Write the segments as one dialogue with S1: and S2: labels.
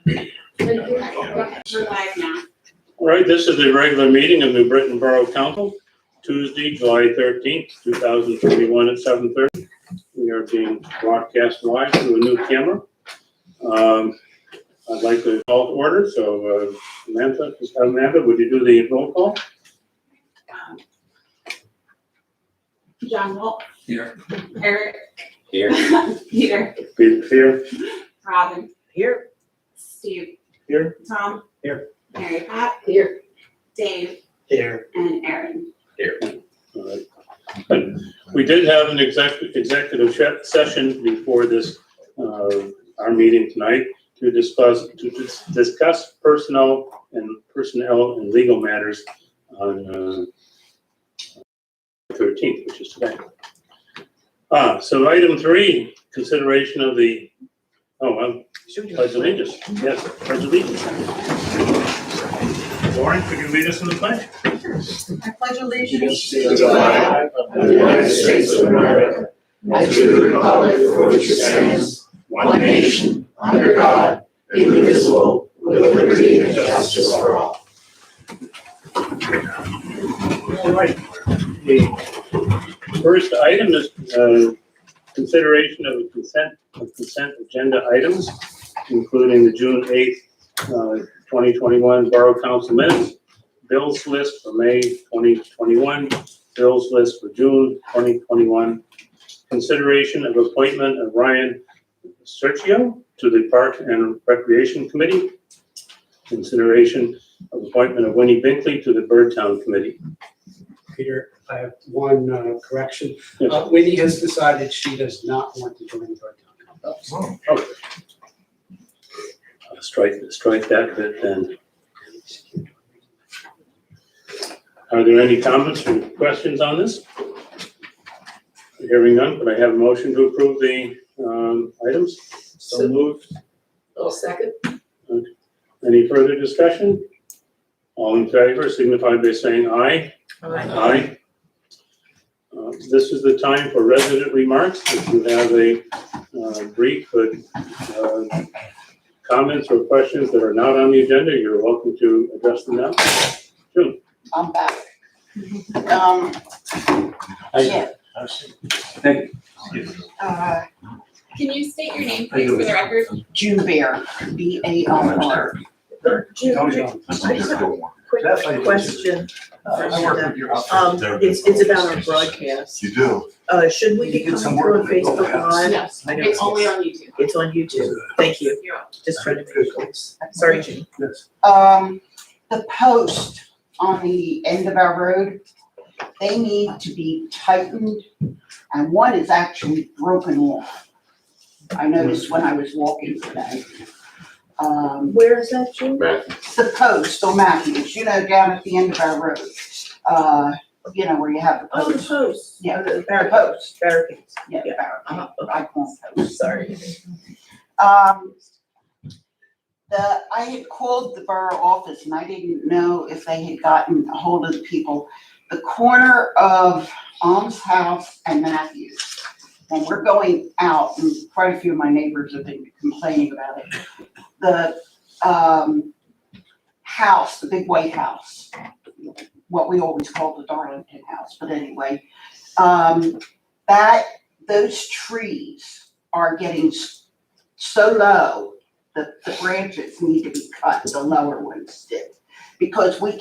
S1: We're live now.
S2: All right, this is the regular meeting of New Britain Borough Council, Tuesday, July 13th, 2021 at 7:30. We are being broadcast live through a new camera. I'd like to call to order, so Amanda, would you do the roll call?
S1: John Walt.
S3: Here.
S1: Eric.
S3: Here.
S1: Peter.
S2: Here.
S1: Robin.
S4: Here.
S1: Steve.
S2: Here.
S1: Tom.
S2: Here.
S1: Mary Pat.
S4: Here.
S1: Dave.
S2: Here.
S1: And Aaron.
S3: Here.
S2: All right. We did have an executive session before this, our meeting tonight, to discuss personnel and legal matters on 13th, which is today. So item 3, consideration of the pledge allegiance. Yes, pledge allegiance. Lauren, could you lead us in the pledge?
S4: I pledge allegiance
S5: to the flag of the United States of America and to the republic for which it stands, one nation, under God, indivisible, with liberty and justice for all.
S2: All right. The first item is consideration of consent agenda items, including the June 8th, 2021 Borough Council minutes, bills list for May 2021, bills list for June 2021, consideration of appointment of Ryan Sergio to the Park and Recreation Committee, consideration of appointment of Winnie Binkley to the Birdtown Committee.
S6: Peter, I have one correction.
S2: Yes.
S6: Winnie has decided she does not want to join the Birdtown.
S2: Okay. Strike that bit then. Are there any comments or questions on this? Hearing none, could I have a motion to approve the items?
S4: So
S2: moved.
S4: I'll second.
S2: Any further discussion? All in favor signify by saying aye. Aye. This is the time for resident remarks. If you have a brief but comments or questions that are not on the agenda, you're welcome to address them now. June.
S7: I'm back. Yeah.
S2: Thank you.
S1: Can you state your name, please, for the record?
S7: June Bear, B-A-R-R.
S4: June, I just have a quick question. It's about our broadcast.
S5: You do?
S4: Should we be coming through on Facebook Live?
S1: Yes,
S4: I know
S1: it's only on YouTube.
S4: It's on YouTube. Thank you.
S1: You're welcome.
S4: Just trying to make sure. Sorry, Jean.
S2: Yes.
S7: The post on the end of our road, they need to be tightened, and one is actually broken off. I noticed when I was walking today.
S4: Where is that, Jean?
S7: The post on Matthews, down at the end of our road. Where you have the
S4: Oh, the
S7: post.
S4: post.
S7: Yeah,
S4: The
S7: the
S4: barricades.
S7: post.
S4: Barricades.
S7: Yeah,
S4: Yeah.
S7: barricade.
S4: Okay.
S7: I call them posts.
S4: Sorry.
S7: I had called the borough office and I didn't know if they had gotten a hold of the people. The corner of Alms House and Matthews, when we're going out, and quite a few of my neighbors have been complaining about it, the house, the big white house, what we always call the Darlington house, but anyway, those trees are getting so low that the branches need to be cut, the lower ones did. Because I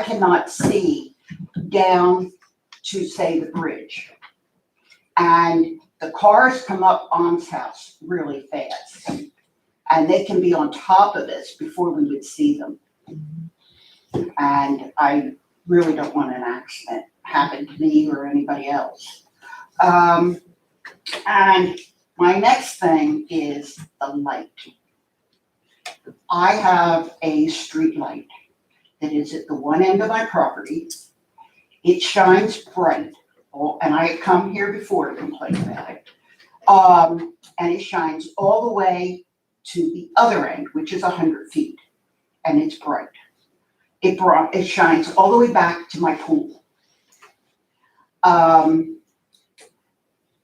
S7: cannot see down to, say, the bridge. And the cars come up Alms House really fast. And they can be on top of us before we would see them. And I really don't want an accident happen to me or anybody else. And my next thing is the light. I have a street light that is at the one end of my property. It shines bright, and I had come here before to complain about it. And it shines all the way to the other end, which is 100 feet, and it's bright. It shines all the way back to my pool.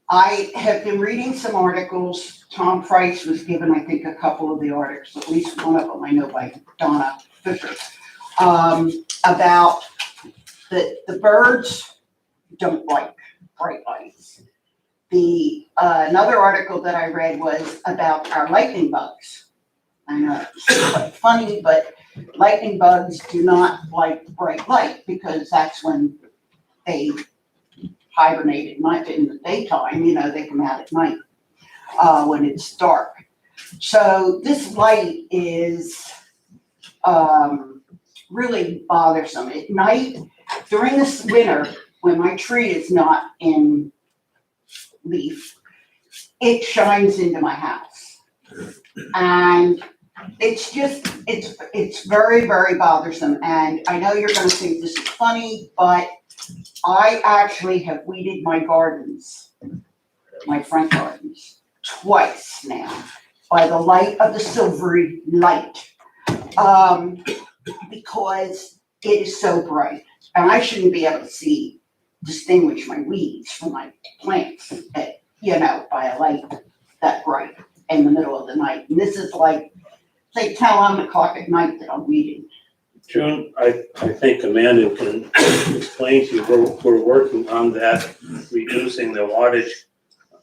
S7: I have been reading some articles. Tom Price was given, I think, a couple of the articles, at least one of them I know by Donna Fisher, about the birds don't like bright lights. Another article that I read was about our lightning bugs. I know it's quite funny, but lightning bugs do not like bright light because that's when they hibernate at night in the daytime. They come out at night when it's dark. So this light is really bothersome. At night, during this winter, when my tree is not in leaf, it shines into my house. And it's very, very bothersome. And I know you're gonna think this is funny, but I actually have weeded my gardens, my front gardens, twice now by the light of the silvery light. Because it is so bright. And I shouldn't be able to distinguish my weeds from my plants by a light that bright in the middle of the night. And this is like, say 10, 11 o'clock at night that I'm weeding.
S2: June, I think Amanda can explain to you, we're working on that, reducing the wattage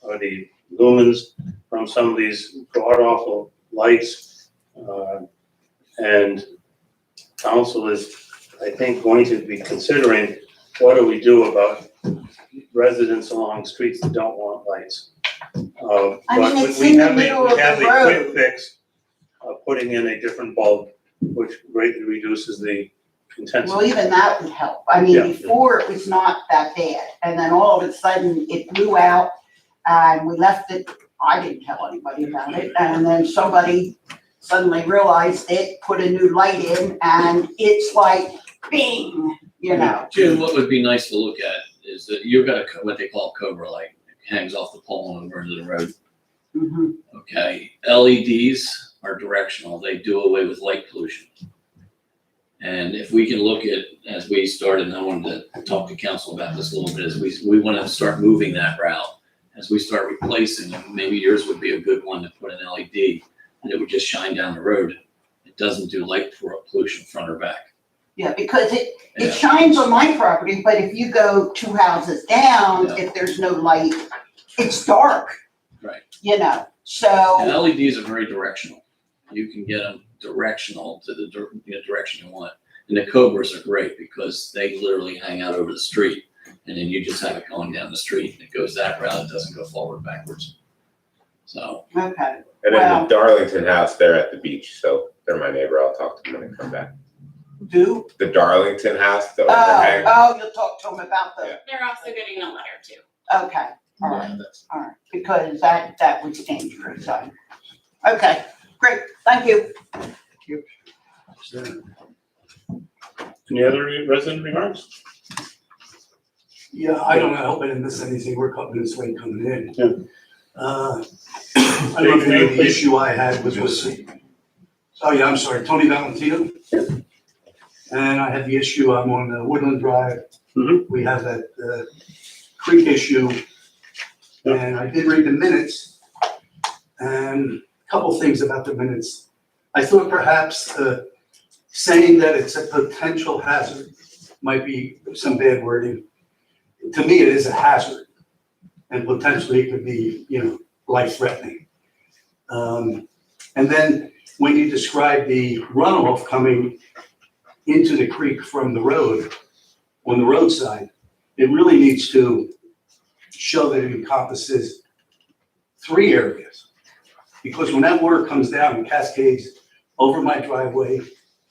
S2: or the lumens from some of these god-awful lights. And council is, I think, going to be considering what do we do about residents along streets that don't want lights.
S7: It's in the middle of
S2: We have
S7: the
S2: a
S7: road.
S2: quick fix of putting in a different bulb, which greatly reduces the intensity.
S7: Well, even that would help.
S2: Yeah.
S7: Before it was not that bad. And then all of a sudden it blew out and we left it. I didn't tell anybody about it. And then somebody suddenly realized it, put a new light in, and it's like, bing,
S3: Jim, what would be nice to look at is that you've got what they call a Cobra light. It hangs off the pole and over into the road.
S7: Mhm.
S3: Okay, LEDs are directional. They do away with light pollution. And if we can look at, as we started, and I wanted to talk to council about this a little bit, as we want to start moving that route, as we start replacing them, maybe yours would be a good one to put an LED, and it would just shine down the road. It doesn't do light pollution front or back.
S7: Yeah, because it
S3: Yeah.
S7: shines on my property, but if you go 2 houses down,
S3: Yeah.
S7: if there's no light, it's dark.
S3: Right.
S7: So.
S3: And LEDs are very directional. You can get them directional to the direction you want. And the Cobras are great because they literally hang out over the street, and then you just have it going down the street, and it goes that route. It doesn't go forward, backwards. So.
S7: Okay.
S8: And then
S7: Wow.
S8: the Darlington house, they're at the beach, so they're my neighbor. I'll talk to them when they come back.
S7: Do?
S8: The Darlington house, the overhang.
S7: You'll talk to them about the,
S8: Yeah.
S1: They're also getting a letter too.
S7: okay, all right, because that was dangerous, okay, great, thank you.
S2: Any other resident remarks?
S4: Yeah, I don't know, I hope I didn't miss anything, we're coming this way coming in.
S2: Yeah.
S4: I don't know, the issue I had was oh yeah, I'm sorry, Tony Valentino. And I had the issue, I'm on Woodland Drive.
S2: Mhm.
S4: We have that creek issue. And I did read the minutes, and a couple things about the minutes. I thought perhaps saying that it's a potential hazard might be some bad wording. To me, it is a hazard, and potentially it could be, life-threatening. And then when you describe the runoff coming into the creek from the road, on the roadside, it really needs to show that it encompasses 3 areas. Because when that water comes down and cascades over my driveway,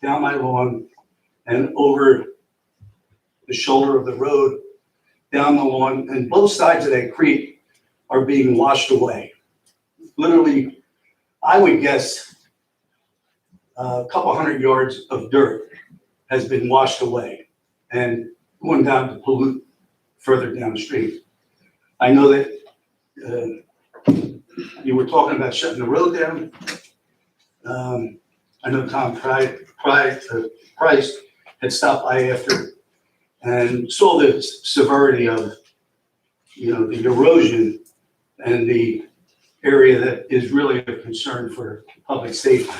S4: down my lawn, and over the shoulder of the road, down the lawn, and both sides of that creek are being washed away. Literally, I would guess a couple 100 yards of dirt has been washed away and going down to pollute further downstream. I know that you were talking about shutting the road down. I know Tom Price had stopped by after and saw the severity of, the erosion and the area that is really a concern for public safety.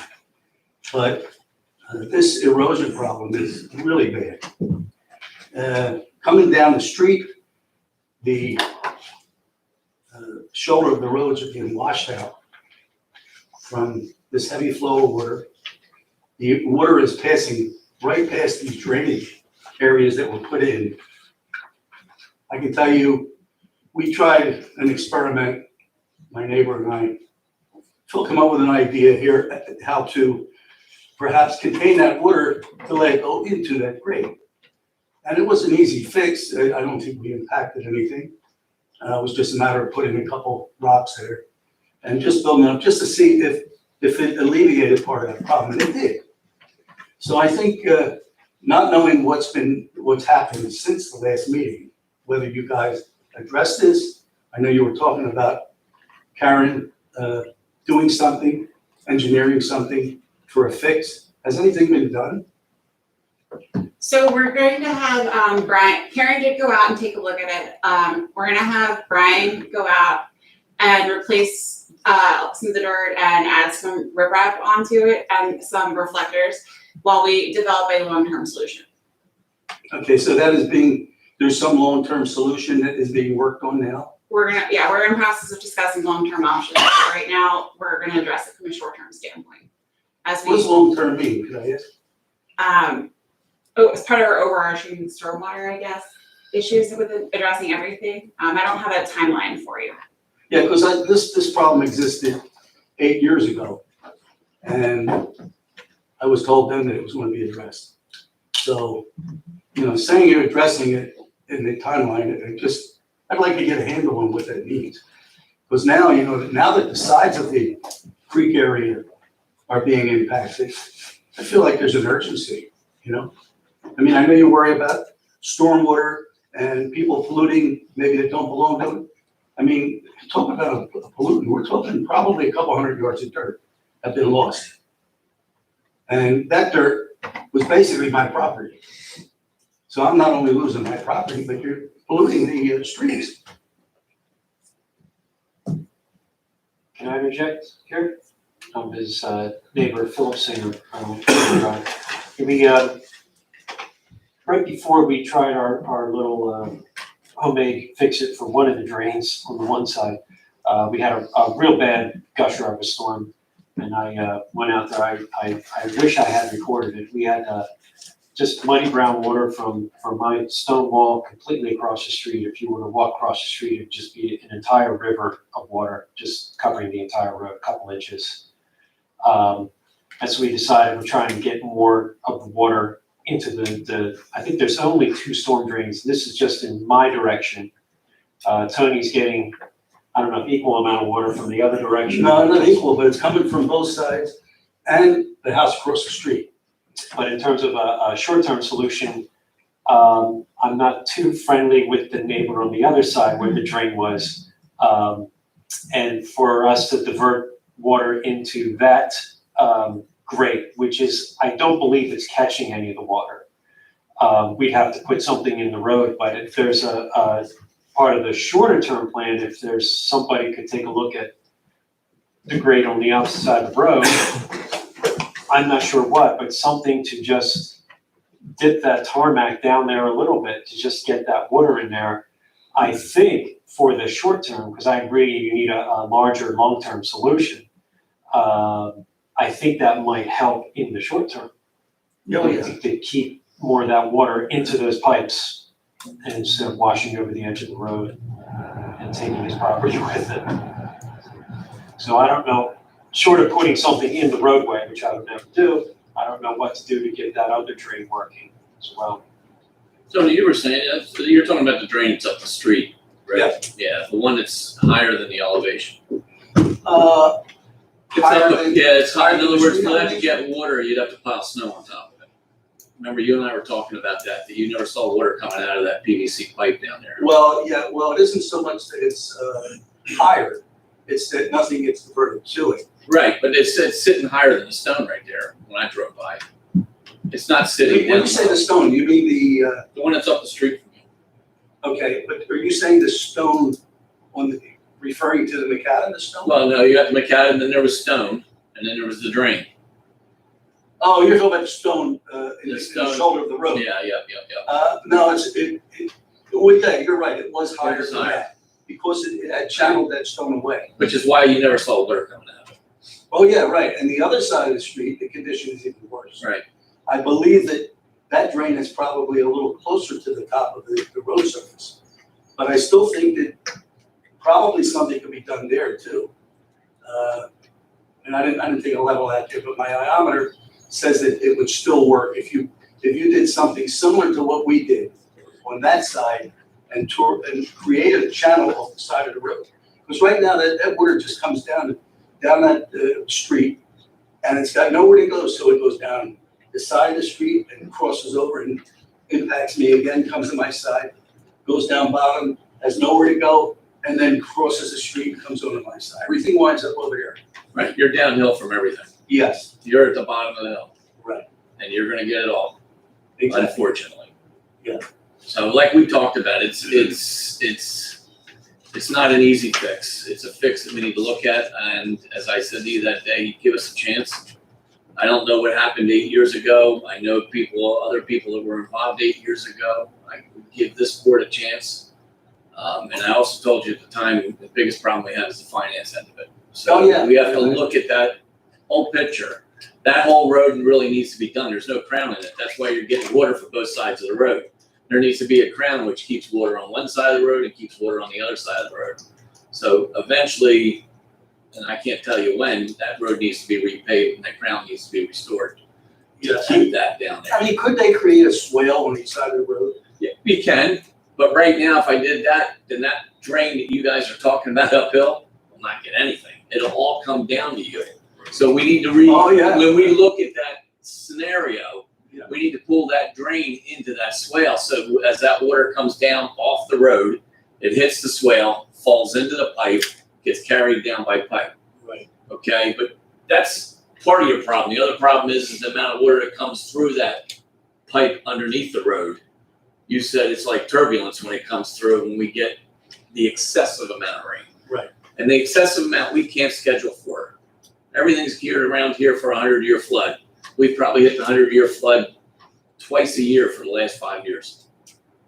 S4: But this erosion problem is really bad. Coming down the street, the shoulder of the roads are being washed out from this heavy flow of water. The water is passing right past these drainage areas that were put in. I can tell you, we tried an experiment, my neighbor and I, to come up with an idea here how to perhaps contain that water to let it go into that grate. And it was an easy fix. I don't think we impacted anything. It was just a matter of putting a couple rocks there and just building up just to see if it alleviated part of that problem, and it did. So I think not knowing what's happened since the last meeting, whether you guys addressed this, I know you were talking about Karen doing something, engineering something for a fix. Has anything been done?
S1: So we're going to have Brian, Karen did go out and take a look at it. We're gonna have Brian go out and replace some of the dirt and add some riprap onto it and some reflectors while we develop a long-term solution.
S4: Okay, so there's some long-term solution that is being worked on now?
S1: We're in the process of discussing long-term options. Right now, we're gonna address it from a short-term standpoint.
S4: What does long-term mean, could I ask?
S1: It's part of our overarching stormwater, I guess, issues with addressing everything. I don't have a timeline for you.
S4: Yeah, because this problem existed 8 years ago, and I was told then that it was going to be addressed. So, saying you're addressing it in the timeline, I'd like to get a handle on what that means. Because now, now that the sides of the creek area are being impacted, I feel like there's an urgency, I mean, I know you worry about stormwater and people polluting, maybe that don't belong to it. I mean, talk about a pollutant, we're talking probably a couple hundred yards of dirt have been lost. And that dirt was basically my property. So I'm not only losing my property, but you're polluting the streets.
S6: Can I interject here? I'm his neighbor, Philip Singer. Right before we tried our little homemade fix-it for one of the drains on the one side, we had a real bad gusher of a storm, and I went out there. I wish I had recorded it. We had just muddy brown water from my stone wall completely across the street. If you were to walk across the street, it'd just be an entire river of water just covering the entire road, a couple inches. And so we decided we're trying to get more of the water into I think there's only 2 storm drains. This is just in my direction. Tony's getting, I don't know, equal amount of water from the other direction.
S4: No, not equal, but it's coming from both sides and the house across the street.
S6: But in terms of a short-term solution, I'm not too friendly with the neighbor on the other side where the drain was. And for us to divert water into that grate, which is, I don't believe it's catching any of the water. We'd have to put something in the road, but if there's a part of the shorter term plan, if there's somebody could take a look at the grate on the opposite side of the road, I'm not sure what, but something to just dip that tarmac down there a little bit to just get that water in there. I think for the short term, because I agree you need a larger long-term solution, I think that might help in the short term.
S4: Oh, yeah.
S6: To keep more of that water into those pipes instead of washing over the edge of the road and taking his property with it. So I don't know, short of putting something in the roadway, which I would never do, I don't know what to do to get that other drain working as well.
S3: So you were saying, you're talking about the drain that's up the street, right? Yeah, the one that's higher than the elevation. It's high. In other words, to have to get water, you'd have to pile snow on top of it. Remember, you and I were talking about that you never saw water coming out of that PVC pipe down there.
S4: Well, yeah, it isn't so much that it's higher, it's that nothing gets diverted to it.
S3: Right, but it's sitting higher than the stone right there when I drove by. It's not sitting down.
S4: When you say the stone, you mean
S3: the one that's up the street from you.
S4: okay, but are you saying the stone on the referring to the macadam, the stone?
S3: Well, no, you got the macadam, then there was stone, and then there was the drain.
S4: Oh, you're talking about the stone, in
S3: The
S4: the
S3: stone.
S4: shoulder of the road?
S3: Yeah.
S4: No, well, yeah, you're right, it was higher
S3: was
S4: than
S3: higher.
S4: that, because it had channeled that stone away.
S3: Which is why you never saw water coming out of it.
S4: Oh, yeah, right, and the other side of the street, the condition is even worse.
S3: Right.
S4: I believe that drain is probably a little closer to the top of the road surface. But I still think that probably something could be done there too. And I didn't take a level out there, but my iometer says that it would still work if you did something similar to what we did on that side and created a channel off the side of the road. Because right now that water just comes down that street, and it's got nowhere to go, so it goes down the side of the street and crosses over and impacts me again, comes to my side, goes down bottom, has nowhere to go, and then crosses the street and comes over to my side. Everything winds up over here.
S3: Right, you're downhill from everything.
S4: Yes,
S3: You're at the bottom of the hill.
S4: Right.
S3: And you're gonna get it all,
S4: exactly.
S3: unfortunately.
S4: Yeah.
S3: So like we talked about, it's not an easy fix. It's a fix that we need to look at, and as I said to you that day, give us a chance. I don't know what happened 8 years ago. I know other people that were involved 8 years ago. I would give this board a chance. And I also told you at the time, the biggest problem we have is the finance end of it. So
S4: Oh, yeah.
S3: we have to look at that whole picture. That whole road really needs to be done. There's no crown in it. That's why you're getting water for both sides of the road. There needs to be a crown which keeps water on one side of the road and keeps water on the other side of the road. So eventually, and I can't tell you when, that road needs to be repaved and that crown needs to be restored to
S4: Yeah.
S3: keep that down there.
S4: I mean, could they create a swale on each side of the road?
S3: Yeah, we can, but right now, if I did that, then that drain that you guys are talking about uphill will not get anything. It'll all come down to you. So we need to
S4: Oh, yeah.
S3: when we look at that scenario,
S4: Yeah.
S3: we need to pull that drain into that swale. So as that water comes down off the road, it hits the swale, falls into the pipe, gets carried down by pipe.
S4: Right.
S3: Okay, but that's part of your problem. The other problem is the amount of water that comes through that pipe underneath the road. You said it's like turbulence when it comes through and we get the excessive amount of rain.
S4: Right.
S3: And the excessive amount we can't schedule for. Everything's geared around here for a 100-year flood. We've probably hit the 100-year flood twice a year for the last 5 years.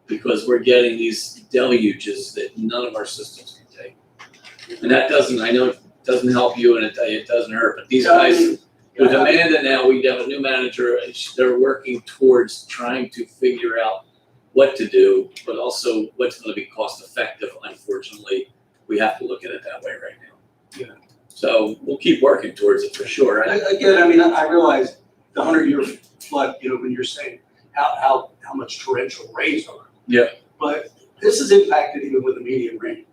S3: Because we're getting these deluges that none of our systems can take. And that doesn't, I know it doesn't help you and it doesn't hurt, but these guys, with Amanda now, we have a new manager, and they're working towards trying to figure out what to do, but also what's gonna be cost effective. Unfortunately, we have to look at it that way right now.
S4: Yeah.
S3: So we'll keep working towards it for sure.
S4: Again, I mean, I realize the 100-year flood, when you're saying how much torrential rains are.
S3: Yeah.
S4: But this is impacted even with the medium rain.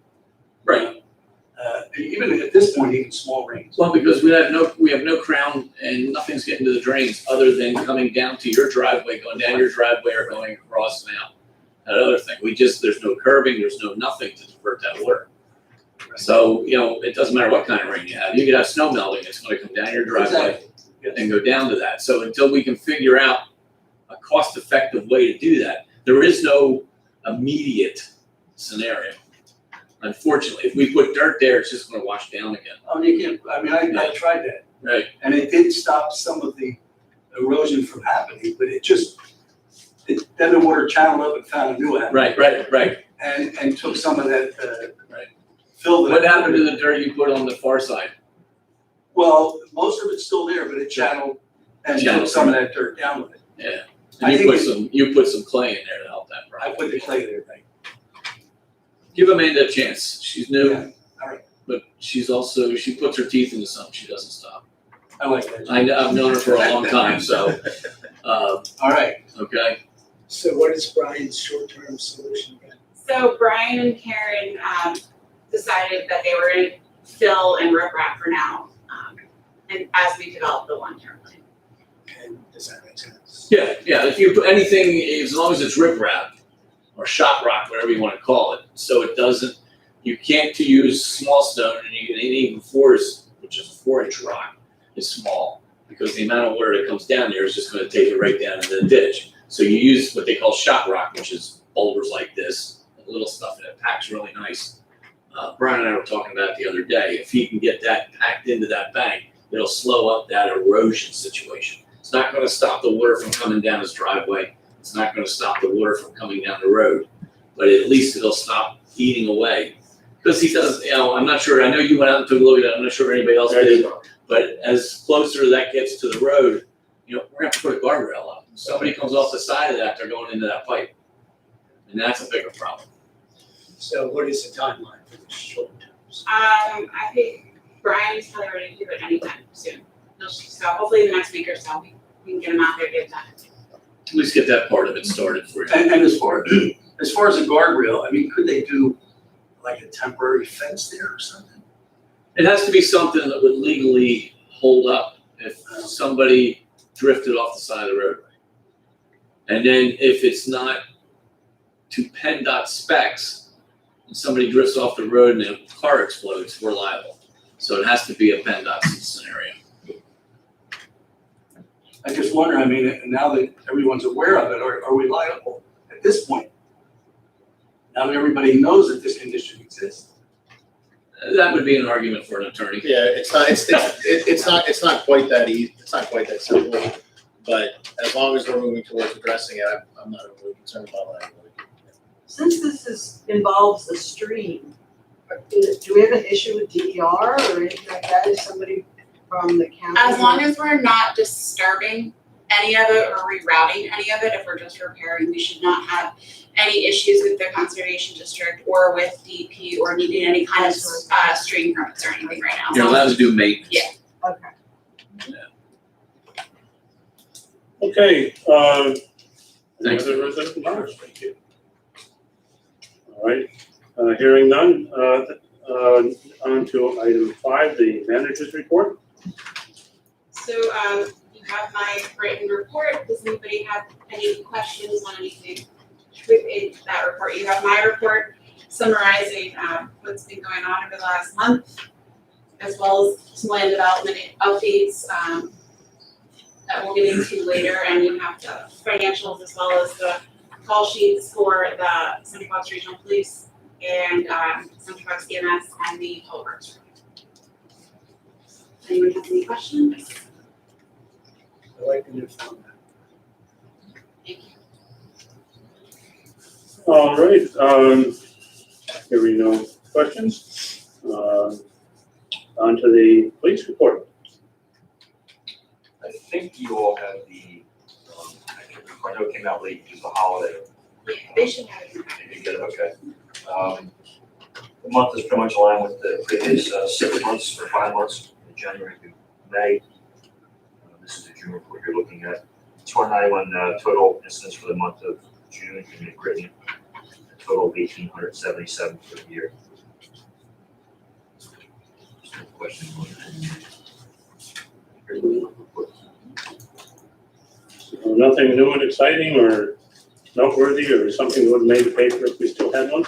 S3: Right.
S4: Even at this point, even small rains.
S3: Well, because we have no crown and nothing's getting to the drains other than coming down to your driveway, going down your driveway or going across now. That other thing, there's no curbing, there's no nothing to divert that water. So, it doesn't matter what kind of rain you have. You could have snow melting, it's gonna come down your driveway and go down to that. So until we can figure out a cost-effective way to do that, there is no immediate scenario. Unfortunately, if we put dirt there, it's just gonna wash down again.
S4: Oh, you can't, I mean, I tried that.
S3: Right.
S4: And it did stop some of the erosion from happening, but then the water channeled up and found a new avenue.
S3: Right.
S4: And took some of that,
S3: Right.
S4: filled it.
S3: What happened to the dirt you put on the far side?
S4: Well, most of it's still there, but it channeled and took
S3: Channeled.
S4: some of that dirt down with it.
S3: Yeah.
S4: I
S3: And
S4: think
S3: you put some clay in there to help that
S4: I
S3: problem.
S4: put the clay there, right?
S3: Give Amanda a chance. She's new.
S4: Yeah, all right.
S3: But she puts her teeth into something. She doesn't stop.
S4: I like that.
S3: I've known her for a long time, so,
S4: All right.
S3: okay.
S5: So what is Brian's short-term solution then?
S1: So Brian and Karen decided that they were going to fill and riprap for now, and as we develop the long-term plan.
S5: And does that make sense?
S3: Yeah, if you put anything, as long as it's riprap or shot rock, whatever you want to call it, so it doesn't, you can't use small stone, and even fours, which is a 4-inch rock, is small, because the amount of water that comes down there is just going to take it right down into the ditch. So you use what they call shot rock, which is boulders like this, little stuff, and it packs really nice. Brian and I were talking about it the other day. If he can get that packed into that bank, it'll slow up that erosion situation. It's not gonna stop the water from coming down his driveway. It's not gonna stop the water from coming down the road, but at least it'll stop eating away. Because he does, I'm not sure, I know you went out and took a look at it, I'm not sure if anybody else did, but as closer that gets to the road, we're gonna have to put a guardrail up. If somebody comes off the side of that, they're going into that pipe. And that's a bigger problem.
S5: So what is the timeline for the short terms?
S1: I think Brian's probably ready to do it anytime soon. So hopefully the next week or so, we can get him out there, get it done.
S3: At least get that part of it started for you.
S4: And as far as a guardrail, I mean, could they do like a temporary fence there or something?
S3: It has to be something that would legally hold up if somebody drifted off the side of the roadway. And then if it's not to PennDOT specs, and somebody drifts off the road and a car explodes, we're liable. So it has to be a PennDOT scenario.
S4: I just wonder, I mean, now that everyone's aware of it, are we liable at this point? Now that everybody knows that this condition exists.
S3: That would be an argument for an attorney.
S9: Yeah, it's not quite that easy, it's not quite that simple, but as long as we're moving towards addressing it, I'm not overly concerned about liability.
S10: Since involves the stream, do we have an issue with DER or anything like that? Is somebody from the county?
S1: As long as we're not disturbing any of it or rerouting any of it, if we're just repairing, we should not have any issues with the conservation district or with DEP or needing any kind of stream permits or anything right now.
S3: You're allowed to do maintenance.
S1: Yeah.
S10: Okay.
S2: Okay, any
S3: Thanks.
S2: other resident remarks? Thank you. All right, hearing none, on to item 5, the manager's report.
S1: So you have my written report. Does anybody have any questions on anything within that report? You have my report summarizing what's been going on over the last month, as well as some land development updates that we'll get into later. And you have the financials as well as the call sheets for the Central Fox Regional Police and Central Fox EMS and the Public Works. Anyone have any questions?
S5: I like the new format.
S1: Thank you.
S2: All right, hearing no questions, on to the police report.
S11: I think you all have the, I know it came out late due to the holiday.
S1: Yeah, they should have it.
S11: You did, okay. The month is pretty much aligned with the previous 6 months or 5 months, January to May. This is the June report you're looking at. 291 total incidents for the month of June in Great Britain, a total of 1,877 for the year. Just a question on that.
S2: So nothing new and exciting or noteworthy or something that would have made the paper if we still had one?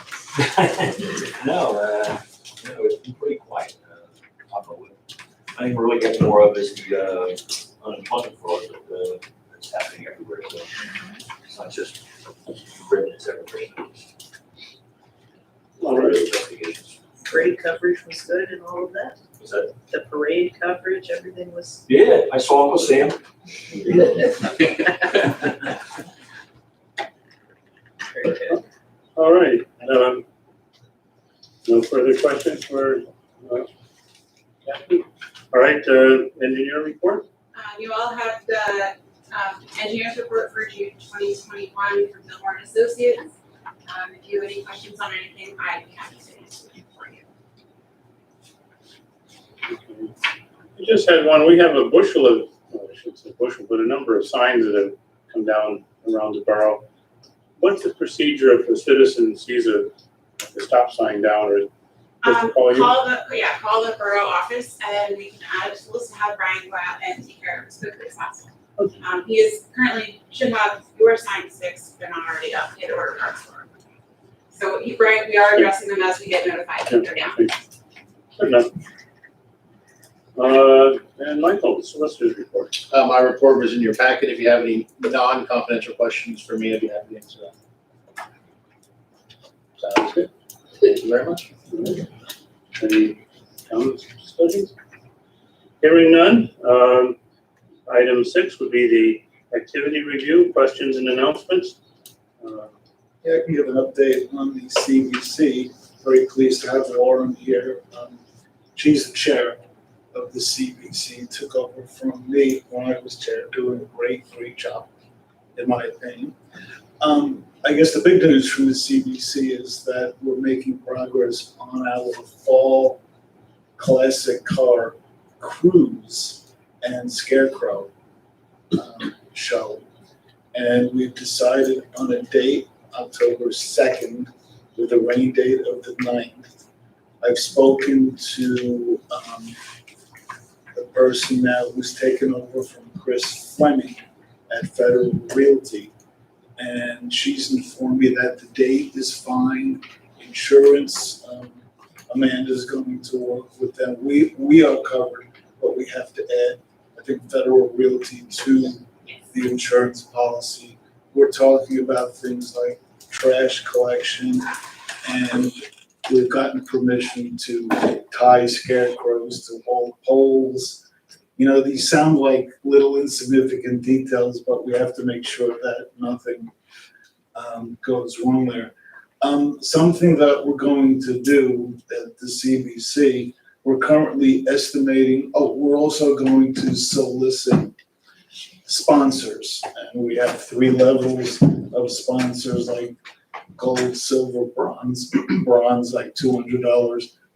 S11: No, it's been pretty quiet. I think we're really getting more of is the unemployment fraud that's happening everywhere. So it's not just Britain, it's everywhere.
S2: All right.
S11: Investigations.
S10: Parade coverage was good and all of that.
S11: Was that?
S10: The parade coverage, everything was.
S6: Yeah, I saw Uncle Sam.
S10: Very good.
S2: All right, no further questions for Kathy? All right, engineer report?
S1: You all have the engineer's report for June 2021 from Billmore and Associates. If you have any questions on anything, I'd be happy to answer them for you.
S2: I just had one, we have a bushel of, well, I shouldn't say bushel, but a number of signs that have come down around the borough. What's the procedure if a citizen sees a stop sign down or just to call you?
S1: Call the borough office and we can add it to the list to have Brian go out and take care of it as quickly as possible.
S2: Okay.
S1: He is currently, should have your sign 6, if they're not already up, hit order cards for him. So Brian, we are addressing them as we get notified that they're down.
S2: Good enough. And Michael, solicitor's report.
S9: My report was in your packet. If you have any non-confidential questions for me, I'd be happy to answer them.
S2: Sounds good.
S9: Thank you very much.
S2: Any comments, discussions? Hearing none, item 6 would be the activity review, questions and announcements.
S5: Yeah, I can give an update on the CBC. Very pleased to have Lauren here. She's the chair of the CBC, took over from me when I was chair, doing a great job, in my opinion. I guess the big news from the CBC is that we're making progress on our fall classic car cruise and scarecrow show. And we've decided on a date, October 2nd, with a rain date of the 9th. I've spoken to the person now who's taken over from Chris Fleming at Federal Realty, and she's informed me that the date is fine. Insurance, Amanda's going to work with them. We are covered, but we have to add, I think, Federal Realty to the insurance policy. We're talking about things like trash collection, and we've gotten permission to tie scarecrows to old poles. You know, these sound like little insignificant details, but we have to make sure that nothing goes wrong there. Something that we're going to do at the CBC, we're currently estimating, we're also going to solicit sponsors. And we have 3 levels of sponsors, like gold, silver, bronze. Bronze, like $200,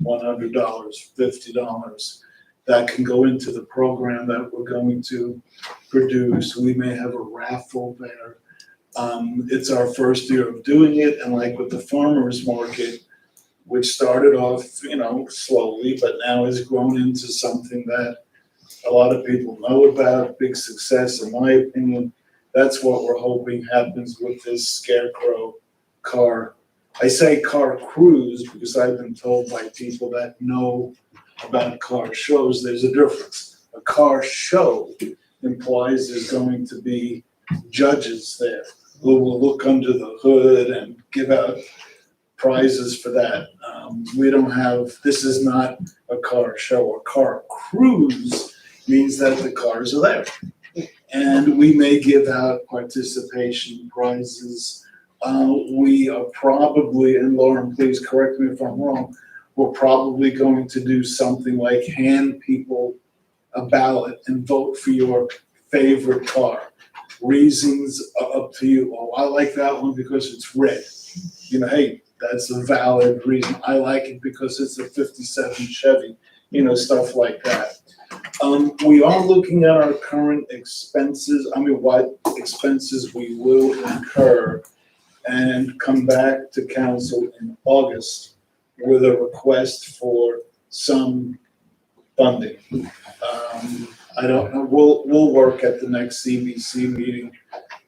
S5: $100, $50. That can go into the program that we're going to produce. We may have a raffle there. It's our first year of doing it, and like with the farmers market, which started off, slowly, but now has grown into something that a lot of people know about, big success in my opinion. That's what we're hoping happens with this scarecrow car. I say car cruise because I've been told by people that know about car shows, there's a difference. A car show implies there's going to be judges there who will look under the hood and give out prizes for that. This is not a car show. A car cruise means that the cars are there. And we may give out participation prizes. We are probably, and Lauren, please correct me if I'm wrong, we're probably going to do something like hand people a ballot and vote for your favorite car. Reasons are up to you. Oh, I like that one because it's red. Hey, that's a valid reason. I like it because it's a 57 Chevy, stuff like that. We are looking at our current expenses, what expenses we will incur, and come back to council in August with a request for some funding. I don't know, we'll work at the next CBC meeting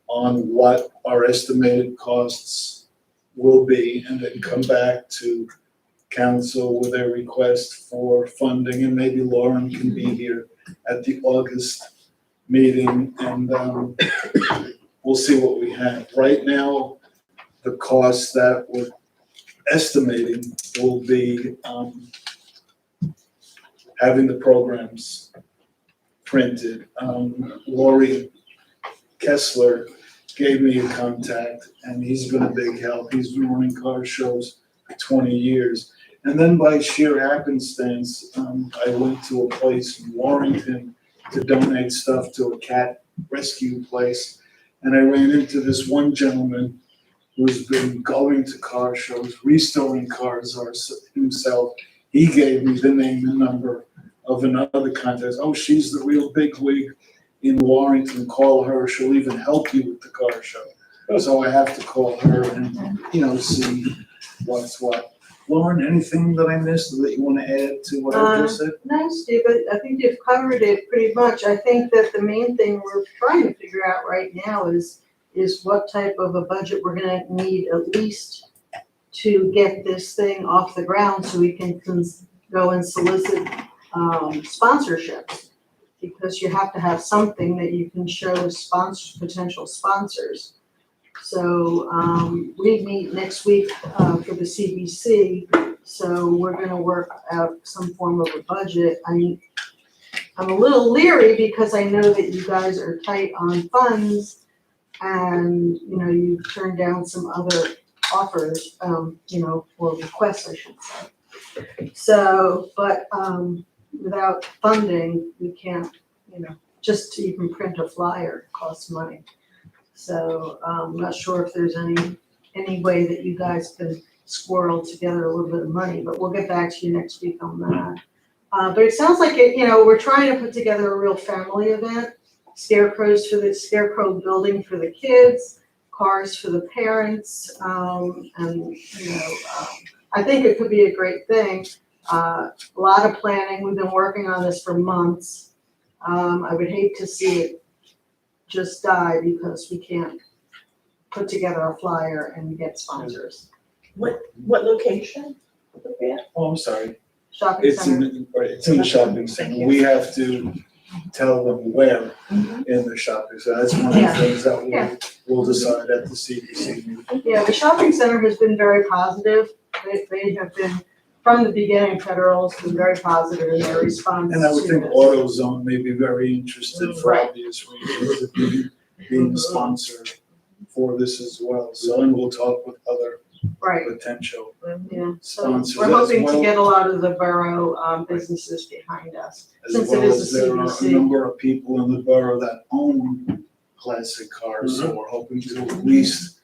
S5: on what our estimated costs will be, and then come back to council with a request for funding, and maybe Lauren can be here at the August meeting, and we'll see what we have. Right now, the costs that we're estimating will be having the programs printed. Lori Kessler gave me a contact, and he's been a big help. He's been running car shows for 20 years. And then by sheer happenstance, I went to a place in Warrington to donate stuff to a cat rescue place. And I ran into this one gentleman who's been going to car shows, restoring cars himself. He gave me the name and number of another contact. Oh, she's the real bigwig in Warrington. Call her. She'll even help you with the car show. So I have to call her and, see what's what. Lauren, anything that I missed that you want to add to what I just said?
S10: No, Steve, I think you've covered it pretty much. I think that the main thing we're trying to figure out right now is what type of a budget we're gonna need at least to get this thing off the ground so we can go and solicit sponsorships. Because you have to have something that you can show potential sponsors. So we meet next week for the CBC, So we're gonna work out some form of a budget. I'm a little leery because I know that you guys are tight on funds and, you know, you've turned down some other offers, you know, or requests, I should say. So, but, without funding, we can't, you know, just to even print a flyer costs money. So, I'm not sure if there's any way that you guys can squirrel together a little bit of money, but we'll get back to you next week on that. But it sounds like it, you know, we're trying to put together a real family event. Scarecrows for the scarecrow building for the kids, cars for the parents, and, you know, I think it could be a great thing. A lot of planning, we've been working on this for months. I would hate to see it just die because we can't put together a flyer and get sponsors.
S5: What location?
S12: Oh, I'm sorry.
S10: Shopping
S12: It's
S10: center.
S12: it's in the shopping center. We have to tell them where in the shopping center. That's one of the
S10: Yeah.
S12: things that
S10: Yeah.
S12: we'll decide at the CBC meeting.
S10: Yeah, the shopping center has been very positive. They have been, from the beginning, Federal's been very positive in their response
S12: And I would
S10: to
S12: think
S10: this.
S12: AutoZone may be very interested for
S10: Right.
S12: obvious reasons of being a sponsor for this as well. So, and we'll talk with other
S10: Right,
S12: potential
S10: yeah, so
S12: sponsors
S10: we're
S12: as
S10: hoping to
S12: well.
S10: get a lot of the borough businesses behind us.
S12: As
S10: Since it
S12: well
S10: is
S12: as
S10: a
S12: there are a
S10: CBC.
S12: number of people in the borough that own classic cars, so we're hoping to at least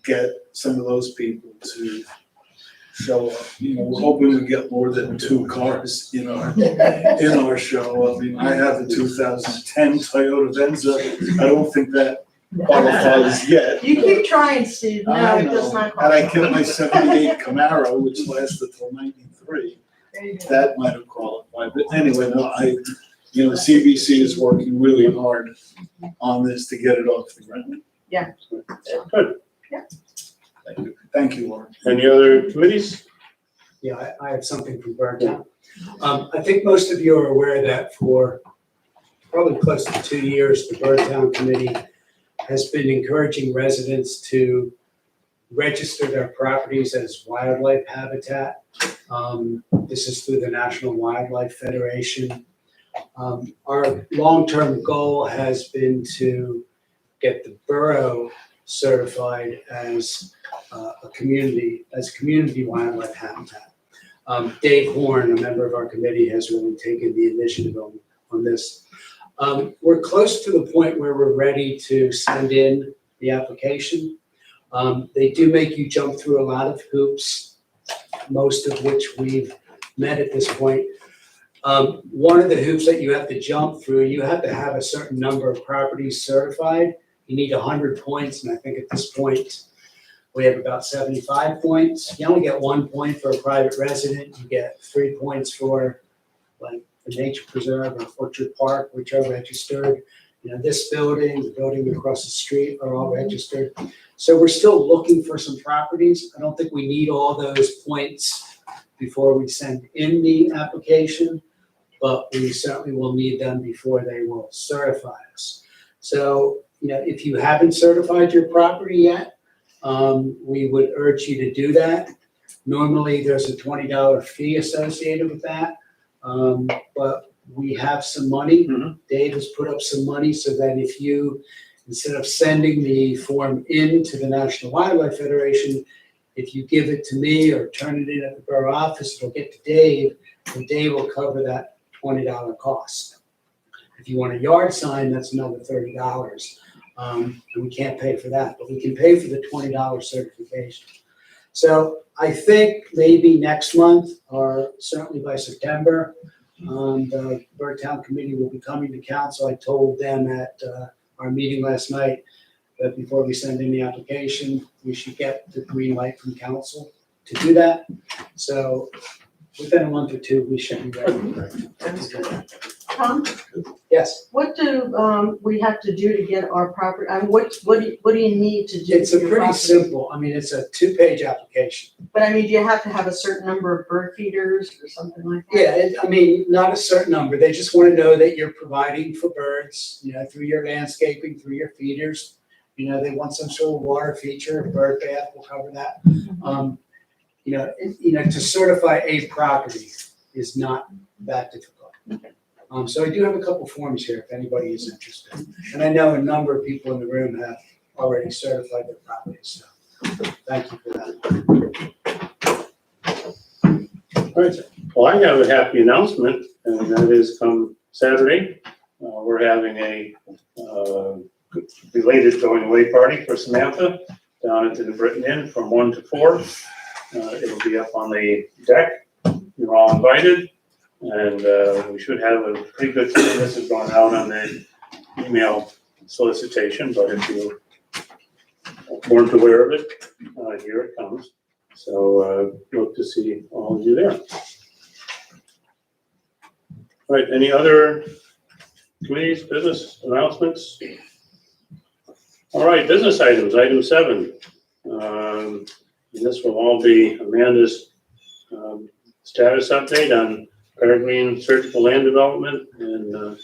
S12: get some of those people to show up. You know, we're hoping to get more than 2 cars in our show. I mean, I have a 2010 Toyota Venza. I don't think that qualifies yet.
S10: You keep trying, Steve, no,
S12: I
S10: it does
S12: know.
S10: not
S12: Had I
S10: qualify.
S12: kept my 78 Camaro, which lasted till 93,
S10: There you go.
S12: that might have qualified. But anyway, no, you know, CBC is working really hard on this to get it off the ground.
S2: Good.
S12: Thank you, Lauren.
S2: Any other committees?
S13: Yeah, I have something from Borough. I think most of you are aware that for probably close to 2 years, the Borough Committee has been encouraging residents to register their properties as wildlife habitat. This is through the National Wildlife Federation. Our long-term goal has been to get the borough certified as a community wildlife habitat. Dave Horn, a member of our committee, has really taken the initiative on this. We're close to the point where we're ready to send in the application. They do make you jump through a lot of hoops, most of which we've met at this point. One of the hoops that you have to jump through, you have to have a certain number of properties certified. You need 100 points, and I think at this point, we have about 75 points. You only get 1 point for a private resident. You get 3 points for like the nature preserve or Orchard Park, which are registered. You know, this building, the building across the street are all registered. So we're still looking for some properties. I don't think we need all those points before we send in the application, but we certainly will need them before they will certify us. So, you know, if you haven't certified your property yet, we would urge you to do that. Normally, there's a $20 fee associated with that, but we have some money. Dave has put up some money so that if you, instead of sending the form in to the National Wildlife Federation, if you give it to me or turn it in at the borough office, it'll get to Dave, and Dave will cover that $20 cost. If you want a yard sign, that's another $30. And we can't pay for that, but we can pay for the $20 certification. So I think maybe next month, or certainly by September, the Borough Town Committee will be coming to council. I told them at our meeting last night that before we send in the application, we should get the green light from council to do that. So within a month or two, we should be ready.
S10: Tom,
S13: Yes,
S10: what do we have to do to get our property, what do you need to do?
S13: it's
S10: to
S13: a
S10: your
S13: pretty
S10: property?
S13: simple, I mean, it's a 2-page application.
S10: But I mean, do you have to have a certain number of bird feeders or something like that?
S13: Yeah, I mean, not a certain number. They just want to know that you're providing for birds, you know, through your landscaping, through your feeders. You know, they want some sort of water feature, bird bath will cover that. To certify a property is not that difficult. So I do have a couple forms here if anybody is interested. And I know a number of people in the room have already certified their properties, so thank you for that.
S2: All right, well, I have a happy announcement, and that is come Saturday, we're having a belated going away party for Samantha down at the New Britain Inn from 1 to 4. It'll be up on the deck. You're all invited, and we should have a pretty good time. This has gone out on the email solicitation, but if you weren't aware of it, here it comes. So look to see all of you there. All right, any other committees, business announcements? All right, business items, item 7. And this will all be Amanda's status update on Peregrine Surgical Land Development and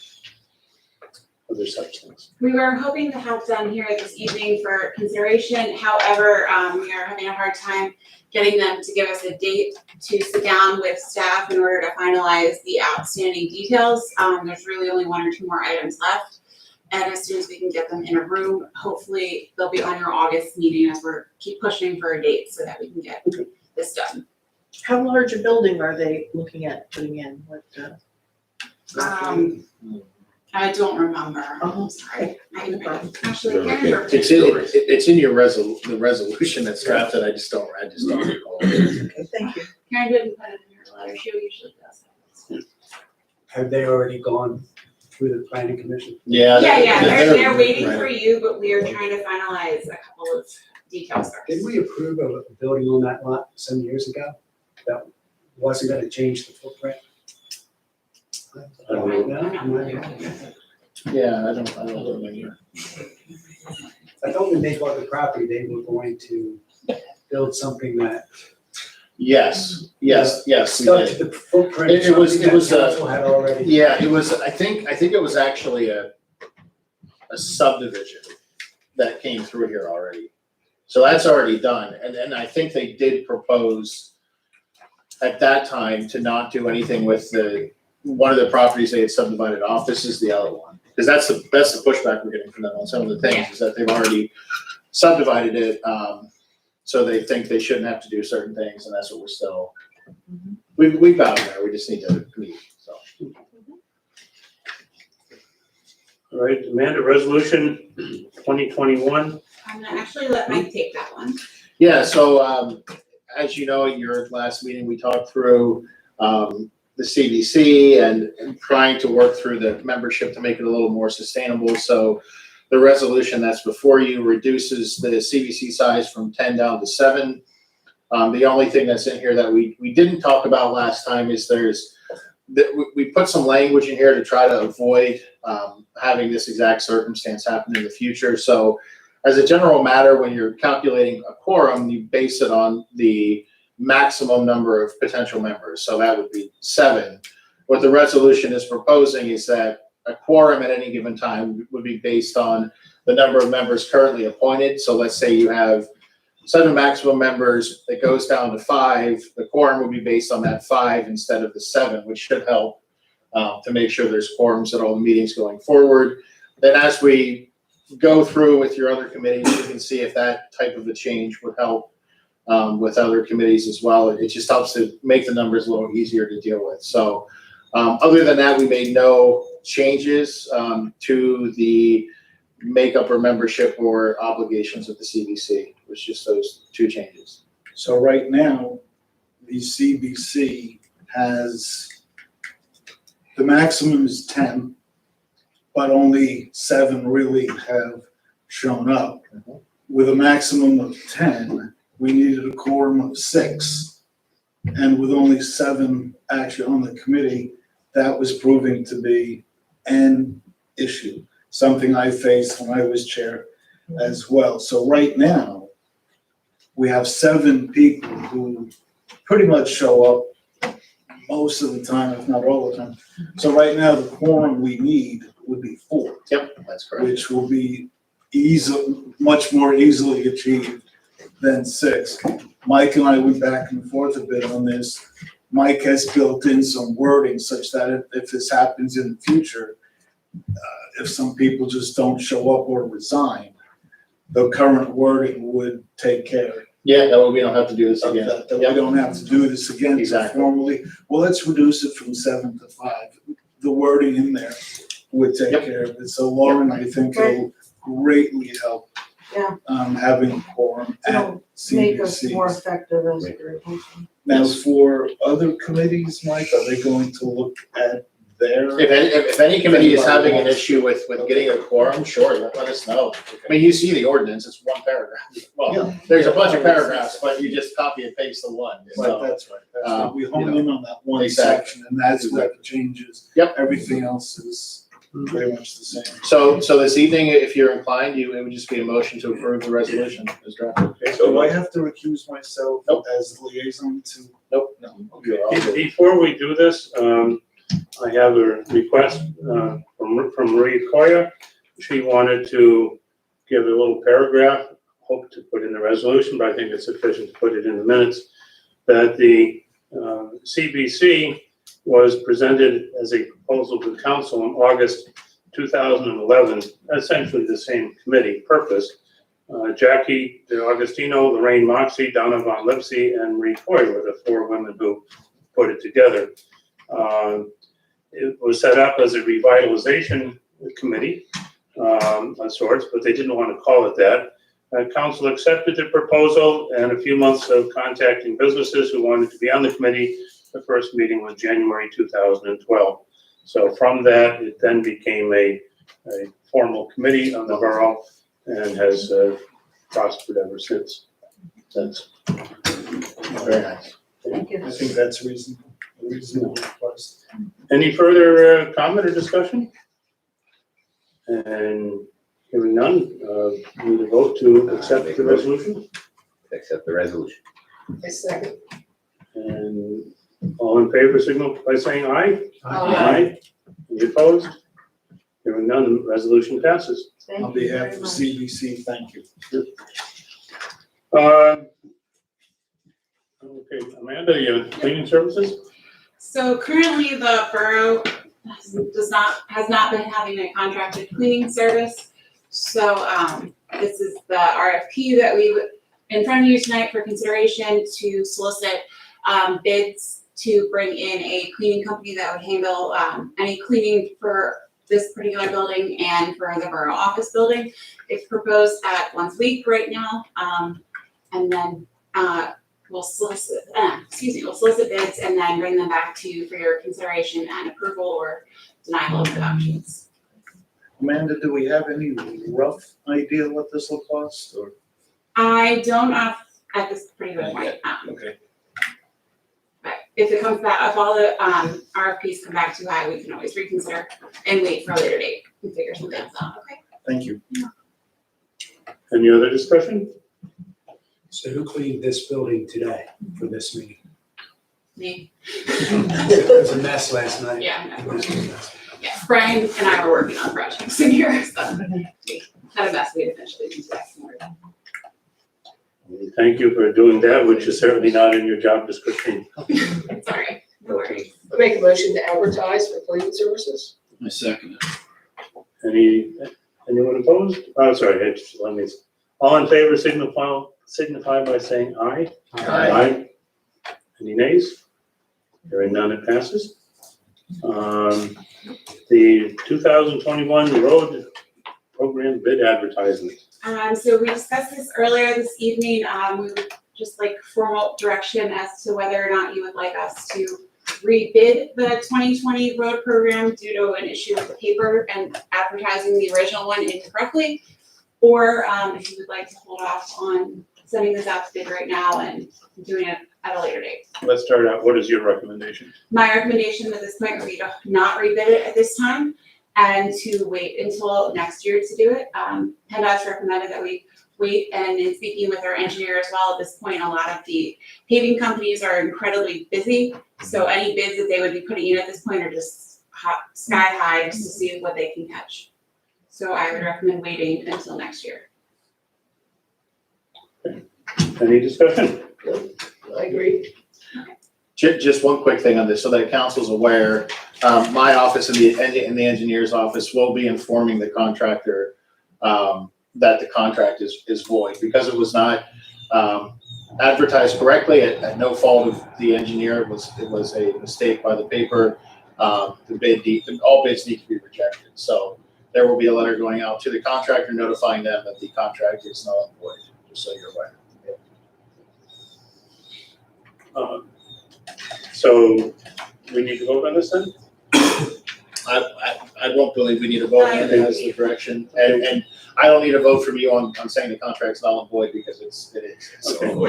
S2: other such things.
S1: We were hoping to have done here this evening for consideration. However, we are having a hard time getting them to give us a date to sit down with staff in order to finalize the outstanding details. There's really only 1 or 2 more items left. And as soon as we can get them in a room, hopefully they'll be on your August meeting as we're keep pushing for a date so that we can get this done.
S5: How large a building are they looking at putting in? What,
S1: I don't remember.
S5: Oh,
S1: I'm sorry.
S5: no problem.
S1: Actually,
S8: They're
S1: Karen,
S8: looking-
S9: It's in your the resolution that's drafted, I just don't recall.
S5: Okay, thank you.
S1: Karen didn't put it in her letter. She usually does.
S13: Have they already gone through the planning commission?
S9: Yeah.
S1: They're waiting
S9: right.
S1: for you, but we are trying to finalize a couple of details first.
S13: Did we approve of a building on that lot some years ago that wasn't gonna change the footprint?
S2: I don't know.
S9: Yeah, I don't remember.
S13: I thought when they bought the property, they were going to build something that
S9: Yes, we
S13: stuck
S9: did.
S13: to the footprint.
S9: It was-
S13: something
S9: it was,
S13: that council had already.
S9: Yeah, it was, I think it was actually a subdivision that came through here already. So that's already done, and I think they did propose at that time to not do anything with one of the properties they had subdivided off. This is the other one. Because that's the pushback we're getting from them on some of the things, is that they've already subdivided it, so they think they shouldn't have to do certain things, and that's what we're still, we've got them there, we just need to meet, so.
S2: All right, Amanda, resolution 2021.
S1: I'm gonna actually let Mike take that one.
S9: Yeah, so, as you know, at your last meeting, we talked through, the CBC and trying to work through the membership to make it a little more sustainable. So the resolution that's before you reduces the CBC size from 10 down to 7. The only thing that's in here that we didn't talk about last time is we put some language in here to try to avoid having this exact circumstance happen in the future. So as a general matter, when you're calculating a quorum, you base it on the maximum number of potential members. So that would be 7. What the resolution is proposing is that a quorum at any given time would be based on the number of members currently appointed. So let's say you have 7 maximum members, it goes down to 5. The quorum would be based on that 5 instead of the 7, which should help to make sure there's quorums at all the meetings going forward. Then as we go through with your other committees, you can see if that type of a change would help with other committees as well. It just helps to make the numbers a little easier to deal with. So other than that, we made no changes to the makeup or membership or obligations of the CBC. It was just those 2 changes.
S12: So right now, the CBC has, the maximum is 10, but only 7 really have shown up. With a maximum of 10, we needed a quorum of 6. And with only 7 actually on the committee, that was proving to be an issue, something I faced when I was chair as well. So right now, we have 7 people who pretty much show up most of the time, if not all the time. So right now, the quorum we need would be 4.
S9: Yep, that's correct.
S12: Which will be much more easily achieved than 6. Mike and I went back and forth a bit on this. Mike has built in some wording such that if this happens in the future, if some people just don't show up or resign, the current wording would take care
S9: Yeah, that way we don't have to do this
S12: of
S9: again.
S12: that, that we don't have to do this again
S9: Exactly.
S12: formally. Well, let's reduce it from 7 to 5. The wording in there would take
S9: Yep.
S12: care of it. So Lauren, I think it'll greatly help.
S10: Yeah.
S12: Having a quorum at
S10: It'll make us more
S12: CBC.
S10: effective as a group.
S12: Now, for other committees, Mike, are they going to look at their?
S9: If any committee is having an issue with getting a quorum, sure, let us know. I mean, you see the ordinance, it's one paragraph. Well,
S12: Yeah.
S9: there's a bunch of paragraphs, but you just copy and paste the one,
S12: Right,
S9: so.
S12: that's right. That's right. We hone
S9: you know,
S12: in on that one
S9: exactly.
S12: section, and that's what changes.
S9: Yep.
S12: Everything else is very much the same.
S9: So this evening, if you're inclined, it would just be a motion to approve the resolution as drafted.
S12: Do I have to recuse myself
S9: Nope.
S12: as liaison to?
S9: Nope.
S12: No, okay.
S2: Before we do this, I have a request from Marie Coya. She wanted to give a little paragraph, hope to put in the resolution, but I think it's sufficient to put it in the minutes, that the CBC was presented as a proposal to council in August 2011, essentially the same committee purpose. Jackie DeAugustino, Lorraine Moxie, Donna Von Lipsy, and Marie Coy were the 4 women who put it together. It was set up as a revitalization committee of sorts, but they didn't want to call it that. Council accepted the proposal, and a few months of contacting businesses who wanted to be on the committee. The first meeting was January 2012. So from that, it then became a formal committee on the borough and has prospered ever since. That's
S9: Very nice.
S10: Thank you.
S12: I think that's reasonable, a reasonable request.
S2: Any further comment or discussion? And hearing none, need a vote to accept the resolution?
S8: Accept the resolution.
S5: I second.
S2: And all in favor, signal by saying aye.
S5: Aye.
S2: Any opposed? Hearing none, the resolution passes.
S10: Thank
S12: On
S10: you
S12: behalf
S10: very
S12: of
S10: much.
S12: CBC, thank you.
S2: Okay, Amanda, you have cleaning services?
S1: So currently the borough has not been having a contracted cleaning service. So, this is the RFP that we in front of you tonight for consideration to solicit, bids to bring in a cleaning company that would handle, any cleaning for this particular building and for the borough office building. It's proposed at once a week right now, and then, we'll solicit bids and then bring them back to you for your consideration and approval or denial of the options.
S12: Amanda, do we have any rough idea what this will cost, or?
S1: I don't know at this particular point,
S12: Okay.
S1: but if it comes back, if all the, RFPs come back too high, we can always reconsider and wait for a later date and figure something else out, okay?
S12: Thank you.
S2: Any other discussion?
S13: So who cleaned this building today for this meeting?
S1: Me,
S13: It was a mess last night.
S1: yeah,
S13: It was a mess.
S1: yeah, Brian and I were working on projects in here, so we had a mess we eventually do that.
S2: Thank you for doing that, which is certainly not in your job description.
S1: Sorry, no worries.
S5: I make a motion to advertise for cleaning services.
S3: I second it.
S2: Anyone opposed? Oh, sorry, let me, all in favor signify by saying aye.
S5: Aye.
S2: Any nays? Hearing none, it passes. The 2021 road program bid advertisement.
S1: So we discussed this earlier this evening. We would just like formal direction as to whether or not you would like us to rebid the 2020 road program due to an issue with the paper and advertising the original one incorrectly. Or if you would like to hold off on sending this out to bid right now and doing it at a later date.
S2: Let's start out. What is your recommendation?
S1: My recommendation at this point would be to not rebid it at this time and to wait until next year to do it. PennDOT's recommended that we wait, and in speaking with our engineer as well, at this point, a lot of the paving companies are incredibly busy. So any bids that they would be putting in at this point are just sky high just to see what they can catch. So I would recommend waiting until next year.
S2: Any discussion?
S5: I agree.
S9: Just one quick thing on this, so that council's aware, my office and the engineer's office will be informing the contractor, that the contract is void, because it was not, advertised correctly at no fault of the engineer, it was a mistake by the paper. All bids need to be rejected, so there will be a letter going out to the contractor notifying them that the contract is null and void, just so you're aware.
S2: So we need to vote on this then?
S9: I don't believe we need a vote, and it has the direction, and I don't need a vote from you on saying the contract's null and void, because it is. So,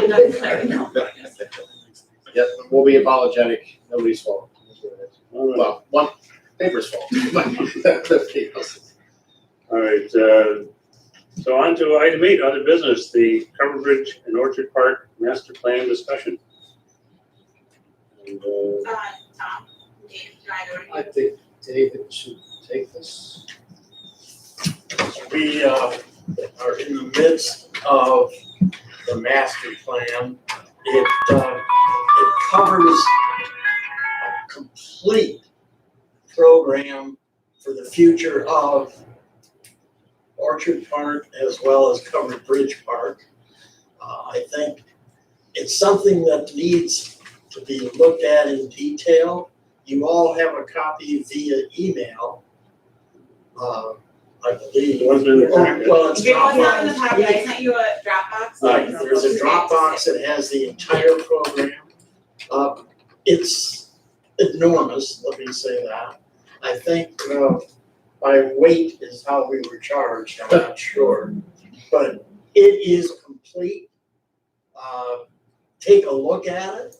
S9: yep, we'll be apologetic, nobody's fault.
S2: All right.
S9: Well, one paper's fault.
S2: All right, so on to item 8, other business, the Covered Bridge and Orchard Park Master Plan discussion. And,
S1: Tom, Dave, do I
S5: I think David should take this.
S14: We are in the midst of the master plan. It covers a complete program for the future of Orchard Park as well as Covered Bridge Park. I think it's something that needs to be looked at in detail. You all have a copy via email, I believe.
S2: It wasn't in the packet.
S14: Well, it's
S1: It was not in the
S14: Dropbox.
S1: packet, I sent you a Dropbox.
S14: Right, there's a Dropbox that has the entire program. It's enormous, let me say that. I think by weight is how we were charged, I'm not sure. But it is complete. Take a look at it.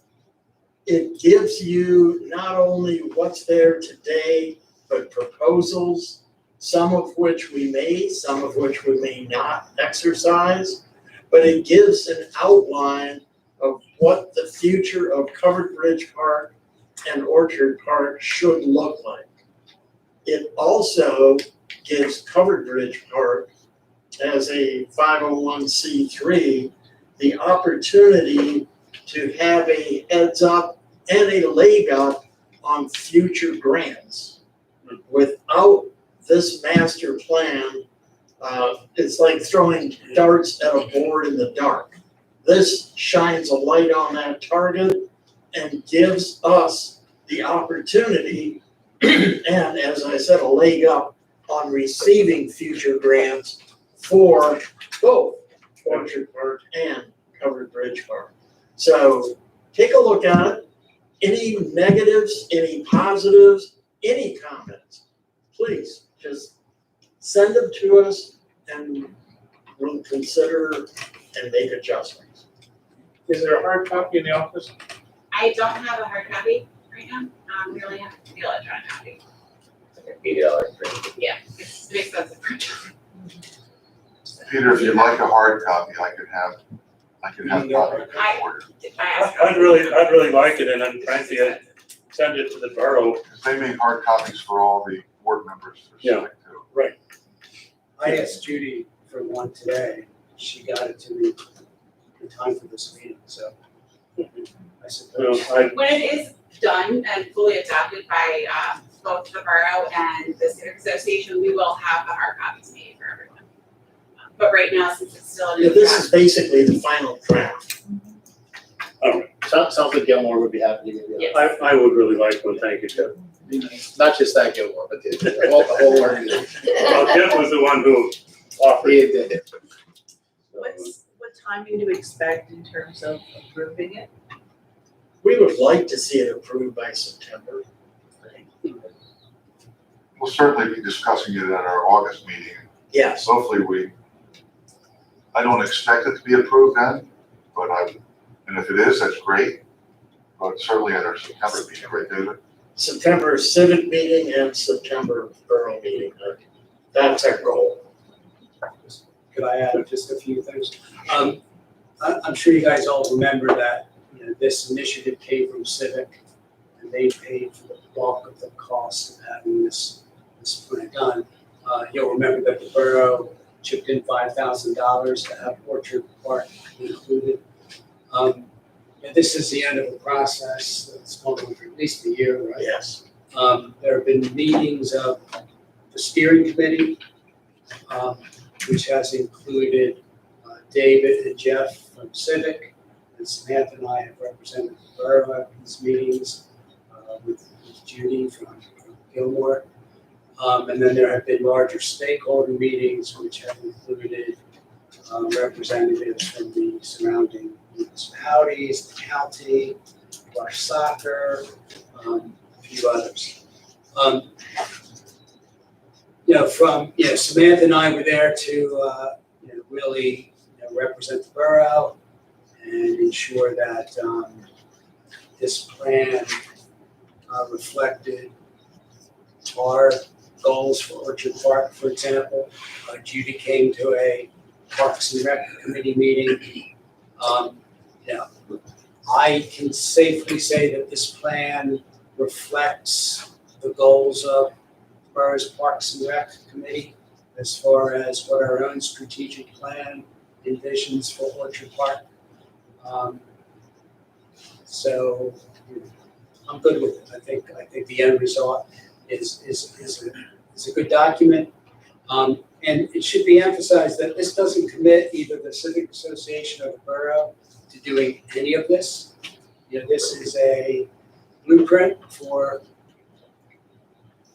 S14: It gives you not only what's there today, but proposals, some of which we may, some of which we may not exercise. But it gives an outline of what the future of Covered Bridge Park and Orchard Park should look like. It also gives Covered Bridge Park, as a 501c3, the opportunity to have a heads up and a leg up on future grants. Without this master plan, it's like throwing darts at a board in the dark. This shines a light on that target and gives us the opportunity, and as I said, a leg up on receiving future grants for both Orchard Park and Covered Bridge Park. So take a look at it. Any negatives, any positives, any comments, please just send them to us and we'll consider and make adjustments.
S2: Is there a hard copy in the office?
S1: I don't have a hard copy right now, we only have the electronic copy. Yeah, it makes sense to print.
S15: Peter, if you'd like a hard copy, I could have copies for you.
S2: I'd really like it, and then frankly, I'd send it to the borough.
S15: They make hard copies for all the board members to
S2: Yeah.
S15: select too.
S2: Right.
S13: I asked Judy for one today. She got it to me in time for this meeting, so I suppose.
S1: When it is done and fully adopted by both the borough and the civic association, we will have the hard copies made for everyone. But right now, since it's still in
S14: Yeah,
S1: the
S14: this
S1: draft,
S14: is basically the final draft.
S9: Sounds like Gilmore would be happy to give you.
S1: Yes.
S2: I would really like one, thank you, Jeff.
S9: Not just that Gilmore, but the whole organization.
S2: Well, Jeff was the one who offered.
S9: He did it.
S16: What timing do we expect in terms of approving it?
S14: We would like to see it approved by September.
S15: We'll certainly be discussing it at our August meeting.
S14: Yes.
S15: Hopefully I don't expect it to be approved then, but and if it is, that's great. But certainly at our September meeting, right, David?
S14: September civic meeting and September borough meeting. That's our goal.
S13: Could I add just a few things? I'm sure you guys all remember that, this initiative came from Civic, and they paid for the bulk of the cost of having this plan done. You'll remember that the borough chipped in $5,000 to have Orchard Park included. And this is the end of a process that's going on for at least a year, right?
S14: Yes.
S13: There have been meetings of the steering committee, which has included David and Jeff from Civic, and Samantha and I have represented the borough at these meetings, with Judy from Gilmore. And then there have been larger stakeholder meetings, which have included representatives from the surrounding municipalities, the county, Rush Soccer, a few others. Samantha and I were there to really represent the borough and ensure that this plan reflected our goals for Orchard Park, for example. Judy came to a Parks and Rec Committee meeting. I can safely say that this plan reflects the goals of the borough's Parks and Rec Committee as far as what our own strategic plan envisions for Orchard Park. So I'm good with it. I think the end result is a good document. And it should be emphasized that this doesn't commit either the Civic Association or the borough to doing any of this. This is a blueprint for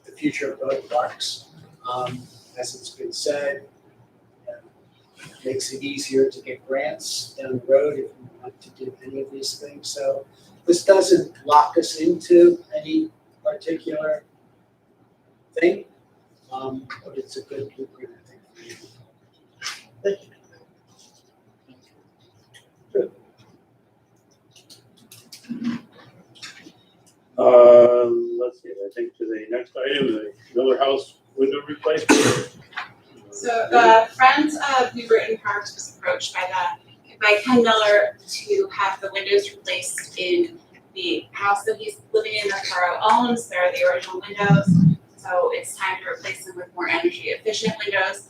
S13: the future of both parks. As it's been said, it makes it easier to get grants down the road if we want to do any of these things. So this doesn't lock us into any particular thing, but it's a good blueprint, I think.
S14: Thank you.
S2: Let's see, I think to the next item, the Miller House window replacement.
S1: So the Friends of New Britain Parks was approached by Ken Miller to have the windows replaced in the house that he's living in, that borough owns. They're the original windows, so it's time to replace them with more energy efficient windows.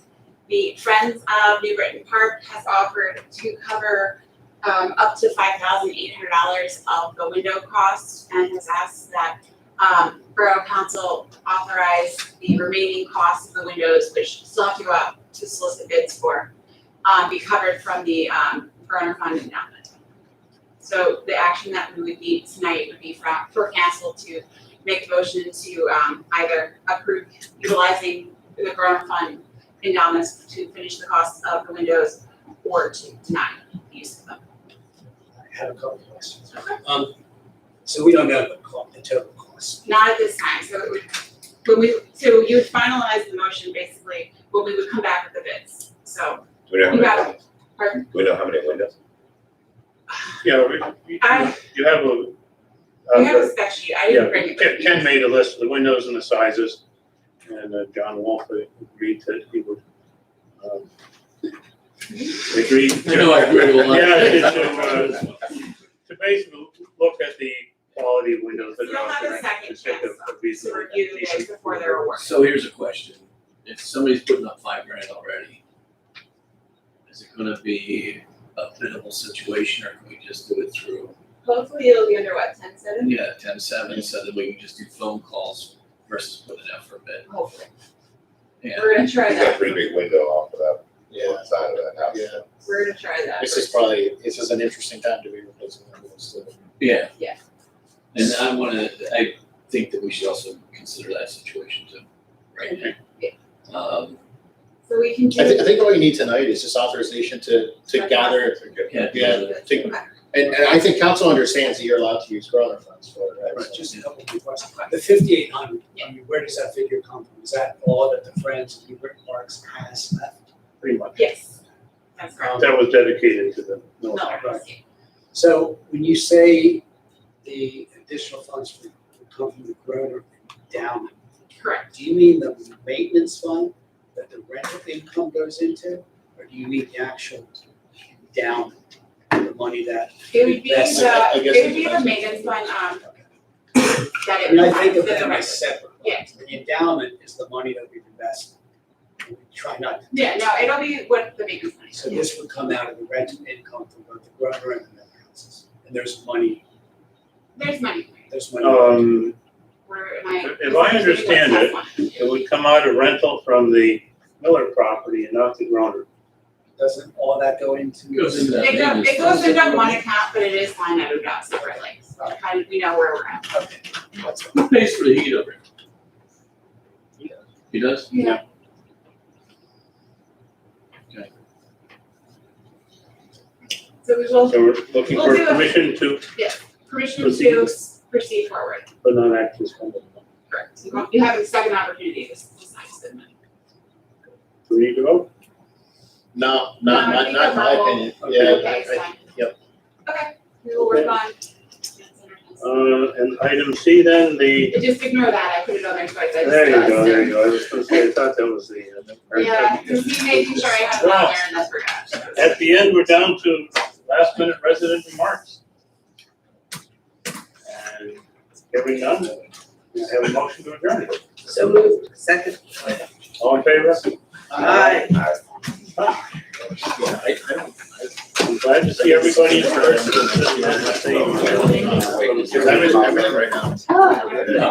S1: The Friends of New Britain Park has offered to cover up to $5,800 of the window cost, and has asked that Borough Council authorize the remaining costs of the windows, which still have to go out to solicit bids for, be covered from the burner fund endowment. So the action that we would need tonight would be for council to make a motion to either approve utilizing the burner fund endowments to finish the costs of the windows, or to deny the use of them.
S13: I have a couple of questions. So we don't know the total cost.
S1: Not at this time, so it would, you would finalize the motion basically when we would come back with the bids, so.
S8: Do we know how
S1: You
S8: many,
S1: got it. Pardon?
S8: do we know how many windows?
S2: Yeah, you have a.
S1: We have a spec sheet, I didn't bring it. with me.
S2: Ken made a list of the windows and the sizes, and John Wolf agreed that he would, agreed to.
S3: I know I agree with a lot.
S2: Yeah, to basically look at the quality of windows that
S1: You'll
S2: are out
S1: have a
S2: there.
S1: second
S2: to take
S1: chance
S2: a reasonable-
S1: to review the bids
S2: decent
S1: before they're awarded.
S3: So here's a question. If somebody's putting up $5,000 already, is it gonna be a biddable situation, or can we just do it through,
S1: Hopefully it'll be under what, 10-7?
S3: 10-7, so that we can just do phone calls versus putting out for a bid?
S1: Hopefully.
S3: Yeah.
S1: We're gonna try
S8: He's got a
S1: that,
S8: pretty big window off of that
S14: Yeah.
S8: one side of that house.
S14: Yeah.
S1: we're gonna try that.
S14: This is an interesting time to be replacing windows. So.
S3: Yeah.
S1: Yeah.
S3: And I think that we should also consider that situation too, right?
S1: Yeah.
S3: So
S1: we can do.
S14: I think all you need tonight is just authorization to gather, and I think council understands that you're allowed to use growler funds for it, right?
S13: Right, just a couple of questions. The 5,800, where does that figure come from? Is that all that the Friends of New Britain Parks has left?
S2: Pretty much.
S1: Yes, that's correct.
S2: That was dedicated to the
S1: No,
S2: Miller.
S13: So when you say the additional funds will come from the Groner endowment,
S1: correct.
S13: do you mean the maintenance fund that the rental income goes into? Or do you mean the actual endowment, the money that?
S1: It would be
S13: Yes,
S1: the,
S14: I guess
S1: it would
S14: it
S1: be the
S14: depends.
S1: maintenance fund, that
S13: I mean, I
S1: it,
S13: think of
S1: the
S13: them
S1: rent.
S13: as separate.
S1: Yeah.
S13: The endowment is the money that we've invested. And we try not to.
S1: Yeah, no, it'll be what the maintenance money.
S13: So this would come out of the rental income from both the Borough and the member houses. And there's money.
S1: There's money.
S2: If I understand it would come out of rental from the Miller property and not the Groner.
S13: Doesn't all that go into?
S3: Goes into that
S1: It
S3: maintenance
S1: goes
S3: fund.
S1: into one account, but it is line item out separately, so kind of, we know where we're at.
S13: Okay, that's
S3: Who pays for the heat over there? He does?
S1: Yeah. So we will,
S2: So we're looking
S1: We'll
S2: for
S1: do it.
S2: permission to,
S1: permission to proceed forward.
S2: but not actually spend it.
S1: Correct. You have a second opportunity to decide to spend money.
S2: Do we need to vote?
S9: No,
S1: No, I
S9: not
S1: think
S9: in my
S1: the level-
S9: opinion.
S2: Okay.
S9: Yeah,
S1: Okay, it's fine.
S9: yep.
S1: Okay, we will work on.
S2: And item C then,
S1: Just ignore that, I put it on there twice. I
S2: there you
S1: just
S2: go,
S1: realized it.
S2: there you go. I was gonna say, I thought that was the.
S1: Yeah, just me making sure I have it on there and that's forgot.
S2: At the end, we're down to last minute resident remarks. And hearing none, we have a motion to adjourn.
S16: So moved. Second.
S2: All in favor?
S16: Aye.
S9: Yeah, I don't.
S2: I'm glad to see everybody in person.
S9: I'm in right now.
S1: Oh.
S3: No.